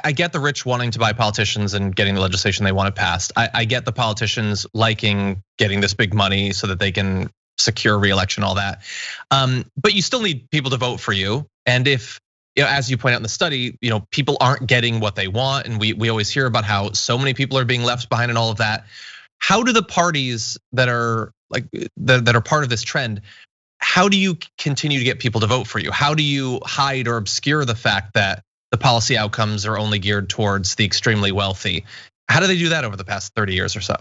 I get the rich wanting to buy politicians and getting the legislation they want passed. I get the politicians liking getting this big money so that they can secure re-election, all that. But you still need people to vote for you. And if, as you point out in the study, people aren't getting what they want, and we always hear about how so many people are being left behind and all of that. How do the parties that are part of this trend, how do you continue to get people to vote for you? How do you hide or obscure the fact that the policy outcomes are only geared towards the extremely wealthy? How do they do that over the past 30 years or so?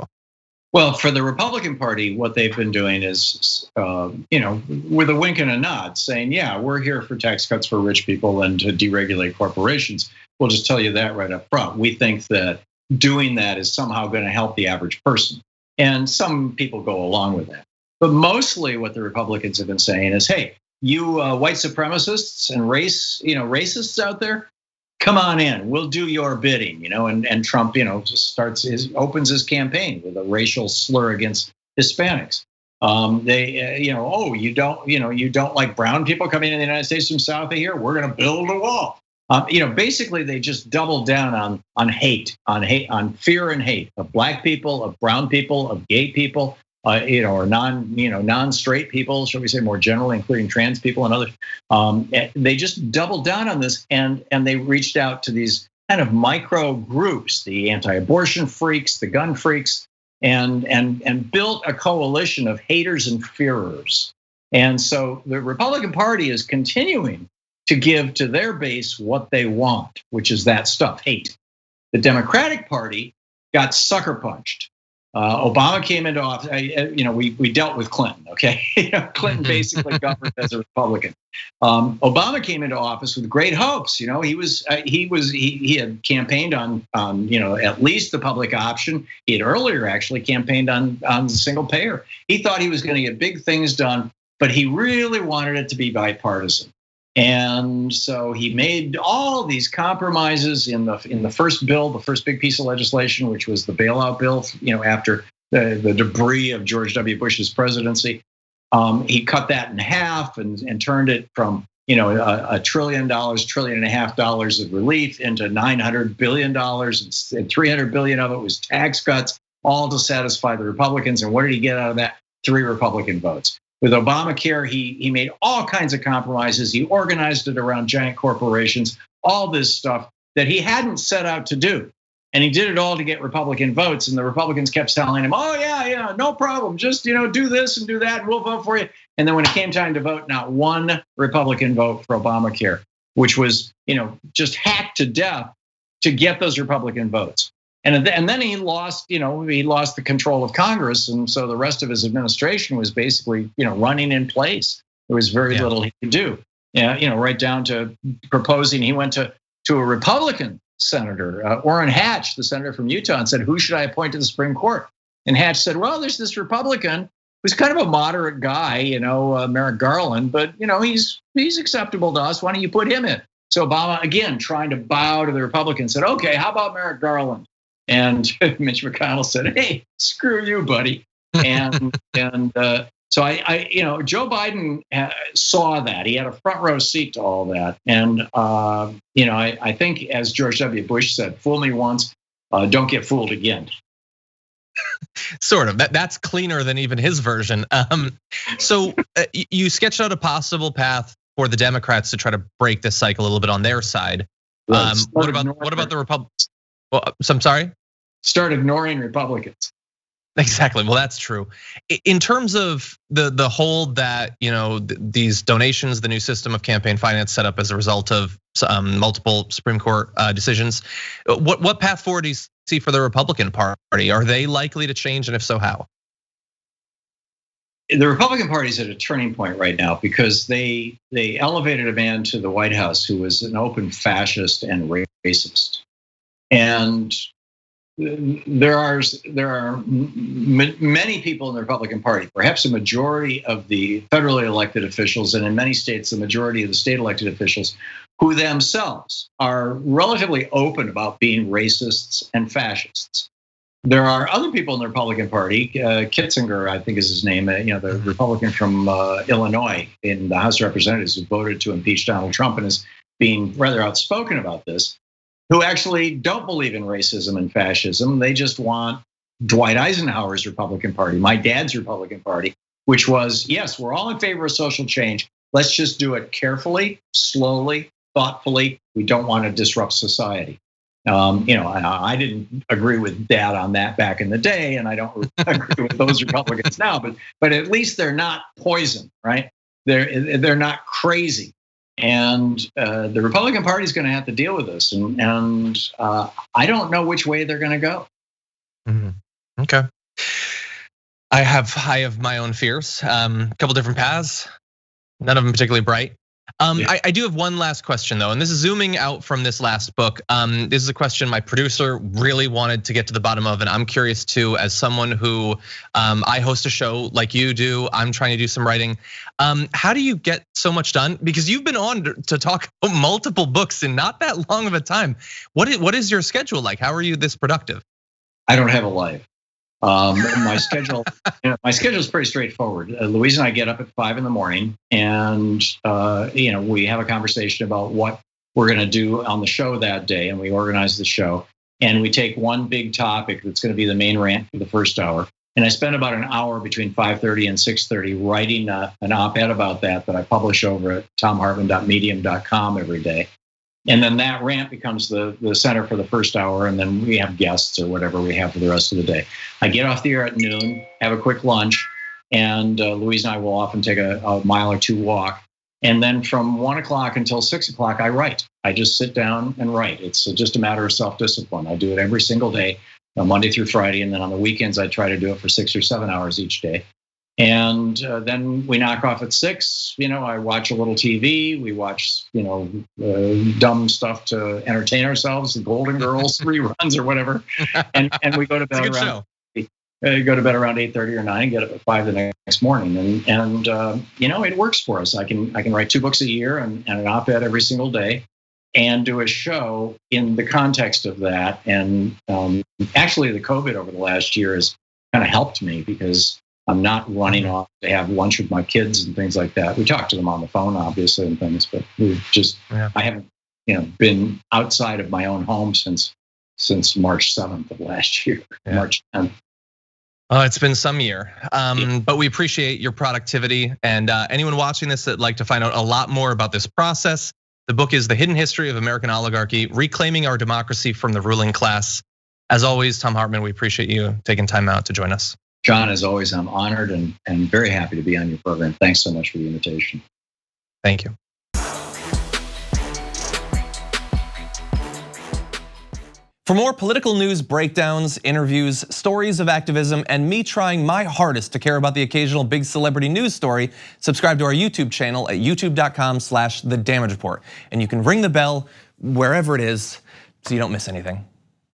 Well, for the Republican Party, what they've been doing is, with a wink and a nod, saying, yeah, we're here for tax cuts for rich people and to deregulate corporations. We'll just tell you that right up front. We think that doing that is somehow going to help the average person. And some people go along with that. But mostly what the Republicans have been saying is, hey, you white supremacists and racists out there, come on in, we'll do your bidding, and Trump, just opens his campaign with a racial slur against Hispanics. You don't like brown people coming in the United States from south of here, we're gonna build a wall. Basically they just doubled down on hate, on fear and hate of black people, of brown people, of gay people, or non-straight people, shall we say more generally, including trans people and others. They just doubled down on this, and they reached out to these kind of micro groups, the anti-abortion freaks, the gun freaks, and built a coalition of haters and fearers. And so the Republican Party is continuing to give to their base what they want, which is that stuff, hate. The Democratic Party got sucker punched. Obama came into office. We dealt with Clinton. Okay, Clinton basically governed as a Republican. Obama came into office with great hopes. He had campaigned on at least the public option. He had earlier actually campaigned on single payer. He thought he was going to get big things done, but he really wanted it to be bipartisan. And so he made all these compromises in the first bill, the first big piece of legislation, which was the bailout bill, after the debris of George W. Bush's presidency. He cut that in half and turned it from $1 trillion, $1.5 trillion of relief into $900 billion, and $300 billion of it was tax cuts, all to satisfy the Republicans. And what did he get out of that? 3 Republican votes. With Obamacare, he made all kinds of compromises. He organized it around giant corporations, all this stuff that he hadn't set out to do. And he did it all to get Republican votes. And the Republicans kept telling him, oh yeah, no problem. Just, do this and do that and we'll vote for you. And then when it came time to vote, not one Republican vote for Obamacare, which was, just hacked to death to get those Republican votes. And then he lost the control of Congress, and so the rest of his administration was basically, running in place. There was very little he could do. Right down to proposing. He went to a Republican senator, Orrin Hatch, the senator from Utah, and said, "Who should I appoint to the Supreme Court?" And Hatch said, "Well, there's this Republican who's kind of a moderate guy, Merrick Garland, but he's acceptable to us. Why don't you put him in?" So Obama, again, trying to bow to the Republicans, said, "Okay, how about Merrick Garland?" And Mitch McConnell said, "Hey, screw you, buddy." And so Joe Biden saw that. He had a front row seat to all that. And I think, as George W. Bush said, "Fool me once, don't get fooled again." Sort of. That's cleaner than even his version. So you sketched out a possible path for the Democrats to try to break this cycle a little bit on their side. What about the Republicans? Well, I'm sorry? Start ignoring Republicans. Exactly. Well, that's true. In terms of the hold that these donations, the new system of campaign finance set up as a result of multiple Supreme Court decisions, what path forward do you see for the Republican Party? Are they likely to change, and if so, how? The Republican Party is at a turning point right now because they elevated a man to the White House who was an open fascist and racist. And there are many people in the Republican Party, perhaps a majority of the federally elected officials, and in many states, the majority of the state elected officials, who themselves are relatively open about being racists and fascists. There are other people in the Republican Party, Kitzinger, I think is his name, the Republican from Illinois in the House of Representatives who voted to impeach Donald Trump and is being rather outspoken about this. who actually don't believe in racism and fascism. They just want Dwight Eisenhower's Republican Party, my dad's Republican Party, which was, yes, we're all in favor of social change. Let's just do it carefully, slowly, thoughtfully. We don't want to disrupt society. I didn't agree with Dad on that back in the day, and I don't agree with those Republicans now. But at least they're not poison, right? They're not crazy, and the Republican Party is going to have to deal with this, and I don't know which way they're going to go. Mm-hmm. Okay, I have my own fears. A couple different paths, none of them particularly bright. I do have one last question though, and this is zooming out from this last book. This is a question my producer really wanted to get to the bottom of, and I'm curious too, as someone who I host a show like you do, I'm trying to do some writing. How do you get so much done? Because you've been on to talk about multiple books in not that long of a time. What is your schedule like? How are you this productive? I don't have a life. My schedule is pretty straightforward. Louise and I get up at 5 a.m, and we have a conversation about what we're going to do on the show that day, and we organize the show. And we take one big topic that's going to be the main rant for the first hour. And I spend about an hour between 5:30 and 6:30 writing an op-ed about that I publish over at tomhartman.medium.com every day. And then that rant becomes the center for the first hour, and then we have guests or whatever we have for the rest of the day. I get off the air at noon, have a quick lunch, and Louise and I will often take a mile or two walk. And then from 1 o'clock until 6 o'clock, I write. I just sit down and write. It's just a matter of self-discipline. I do it every single day, Monday through Friday, and then on the weekends, I try to do it for 6 or 7 hours each day. And then we knock off at 6. I watch a little TV. We watch, dumb stuff to entertain ourselves, the Golden Girls reruns or whatever. And we go to bed around. Go to bed around 8:30 or 9, and get up at 5 the next morning. And it works for us. I can write 2 books a year and an op-ed every single day, and do a show in the context of that. And actually, the COVID over the last year has kind of helped me, because I'm not running off to have lunch with my kids and things like that. We talk to them on the phone, obviously, and things, but I haven't, been outside of my own home since March 7th of last year, March 10th. Oh, it's been some year, but we appreciate your productivity. And anyone watching this that'd like to find out a lot more about this process, the book is The Hidden History of American Oligarchy: Reclaiming Our Democracy from the Ruling Class. As always, Tom Hartman, we appreciate you taking time out to join us. John, as always, I'm honored and very happy to be on your program. Thanks so much for the invitation. Thank you. For more political news breakdowns, interviews, stories of activism, and me trying my hardest to care about the occasional big celebrity news story, subscribe to our YouTube channel at youtube.com/The Damage Report. And you can ring the bell wherever it is so you don't miss anything.